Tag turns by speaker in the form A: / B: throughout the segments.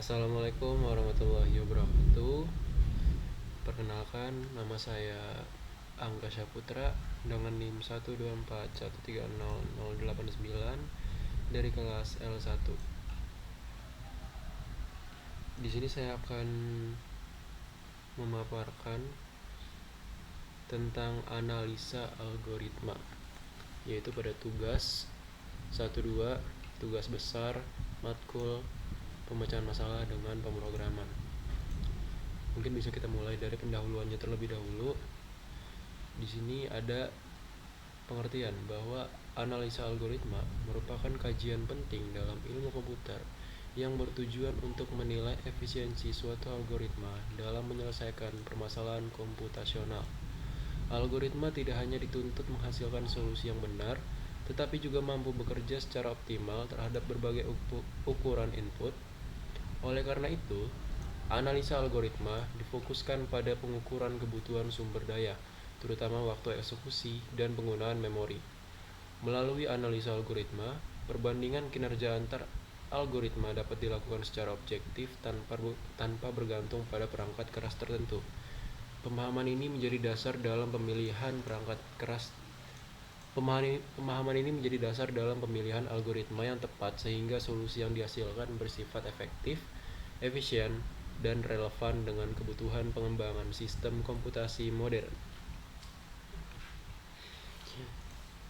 A: Assalamualaikum warahmatullahi wabarakatuh. Perkenalkan, nama saya Angga Syaputra dengan NIM 124130089 dari kelas L1. Di sini saya akan memaparkan tentang analisa algoritma, yaitu pada tugas 1-2, tugas besar, matkul, pemecahan masalah dengan pemrograman. Mungkin bisa kita mulai dari pendahuluannya terlebih dahulu. Di sini ada pengertian bahwa analisa algoritma merupakan kajian penting dalam ilmu komputer yang bertujuan untuk menilai efisiensi suatu algoritma dalam menyelesaikan permasalahan komputasional. Algoritma tidak hanya dituntut menghasilkan solusi yang benar, tetapi juga mampu bekerja secara optimal terhadap berbagai ukuran input. Oleh karena itu, analisa algoritma difokuskan pada pengukuran kebutuhan sumber daya, terutama waktu eksekusi dan penggunaan memori. Melalui analisa algoritma, perbandingan kinerja antar algoritma dapat dilakukan secara objektif tanpa bergantung pada perangkat keras tertentu. Pemahaman ini menjadi dasar dalam pemilihan algoritma yang tepat sehingga solusi yang dihasilkan bersifat efektif, efisien, dan relevan dengan kebutuhan pengembangan sistem komputasi modern.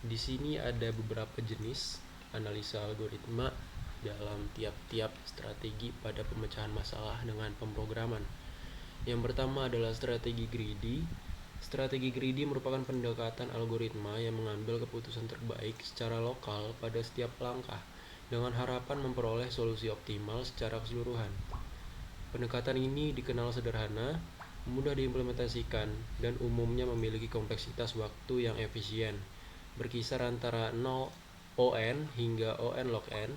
A: Di sini ada beberapa jenis analisa algoritma dalam tiap-tiap strategi pada pemecahan masalah dengan pemrograman. Yang pertama adalah strategi greedy. Strategi greedy merupakan pendekatan algoritma yang mengambil keputusan terbaik secara lokal pada setiap langkah dengan harapan memperoleh solusi optimal secara keseluruhan. Pendekatan ini dikenal sederhana, mudah diimplementasikan, dan umumnya memiliki kompleksitas waktu yang efisien, berkisar antara 0 ON hingga ON log n,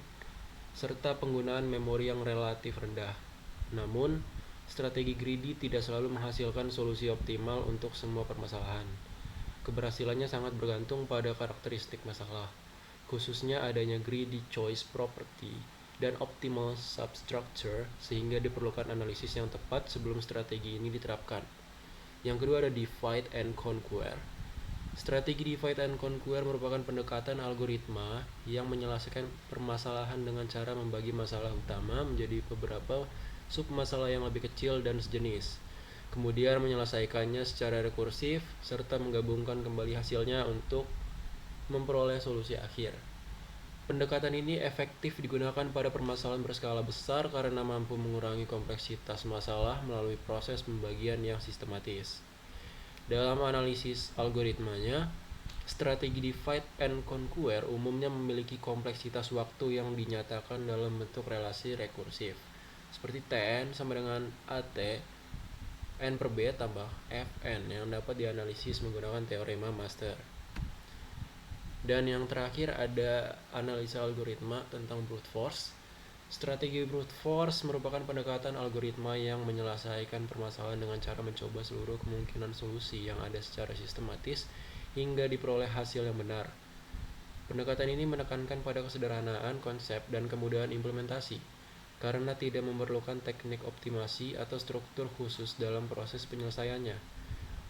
A: serta penggunaan memori yang relatif rendah. Namun, strategi greedy tidak selalu menghasilkan solusi optimal untuk semua permasalahan. Keberhasilannya sangat bergantung pada karakteristik masalah, khususnya adanya greedy choice property dan optimal substructure, sehingga diperlukan analisis yang tepat sebelum strategi ini diterapkan. Yang kedua ada divide and conquer. Strategi divide and conquer merupakan pendekatan algoritma yang menyelesaikan permasalahan dengan cara membagi masalah utama menjadi beberapa submasalah yang lebih kecil dan sejenis, kemudian menyelesaikannya secara rekursif serta menggabungkan kembali hasilnya untuk memperoleh solusi akhir. Pendekatan ini efektif digunakan pada permasalahan berskala besar karena mampu mengurangi kompleksitas masalah melalui proses pembagian yang sistematis. Dalam analisis algoritmanya, strategi divide and conquer umumnya memiliki kompleksitas waktu yang dinyatakan dalam bentuk relasi rekursif, seperti Tn sama dengan At n per b tambah Fn yang dapat dianalisis menggunakan teorema master. Dan yang terakhir ada analisa algoritma tentang brute force. Strategi brute force merupakan pendekatan algoritma yang menyelesaikan permasalahan dengan cara mencoba seluruh kemungkinan solusi yang ada secara sistematis hingga diperoleh hasil yang benar. Pendekatan ini menekankan pada kesederhanaan konsep dan kemudahan implementasi, karena tidak memerlukan teknik optimasi atau struktur khusus dalam proses penyelesaiannya.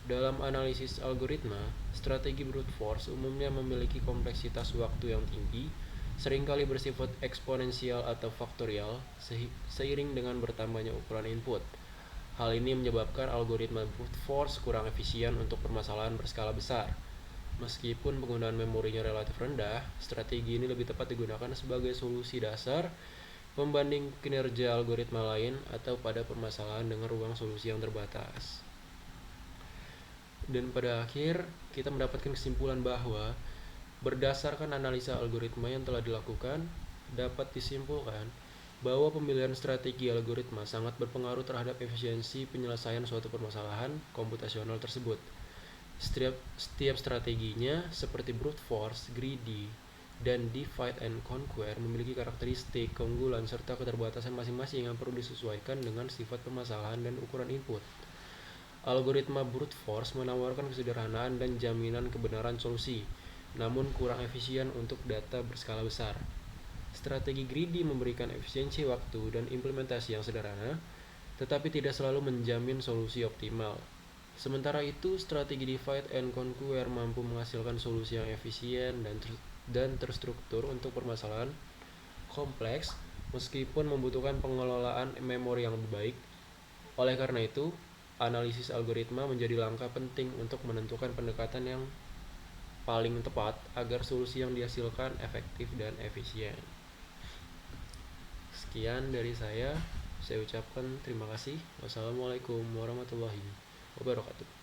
A: Dalam analisis algoritma, strategi brute force umumnya memiliki kompleksitas waktu yang tinggi, seringkali bersifat eksponensial atau faktorial seiring dengan bertambahnya ukuran input. Hal ini menyebabkan algoritma brute force kurang efisien untuk permasalahan berskala besar. Meskipun penggunaan memorinya relatif rendah, strategi ini lebih tepat digunakan sebagai solusi dasar pembanding kinerja algoritma lain atau pada permasalahan dengan ruang solusi yang terbatas. Dan pada akhir, kita mendapatkan kesimpulan bahwa berdasarkan analisa algoritma yang telah dilakukan, dapat disimpulkan bahwa pemilihan strategi algoritma sangat berpengaruh terhadap efisiensi penyelesaian suatu permasalahan komputasional tersebut. Setiap strateginya, seperti brute force, greedy, dan divide and conquer, memiliki karakteristik, keunggulan, serta keterbatasan masing-masing yang perlu disesuaikan dengan sifat permasalahan dan ukuran input. Algoritma brute force menawarkan kesederhanaan dan jaminan kebenaran solusi, namun kurang efisien untuk data berskala besar. Strategi greedy memberikan efisiensi waktu dan implementasi yang sederhana, tetapi tidak selalu menjamin solusi optimal. Sementara itu, strategi divide and conquer mampu menghasilkan solusi yang efisien dan terstruktur untuk permasalahan kompleks meskipun membutuhkan pengelolaan memori yang lebih baik. Oleh karena itu, analisis algoritma menjadi langkah penting untuk menentukan pendekatan yang paling tepat agar solusi yang dihasilkan efektif dan efisien. Sekian dari saya ucapkan terima kasih. Wassalamualaikum warahmatullahi wabarakatuh.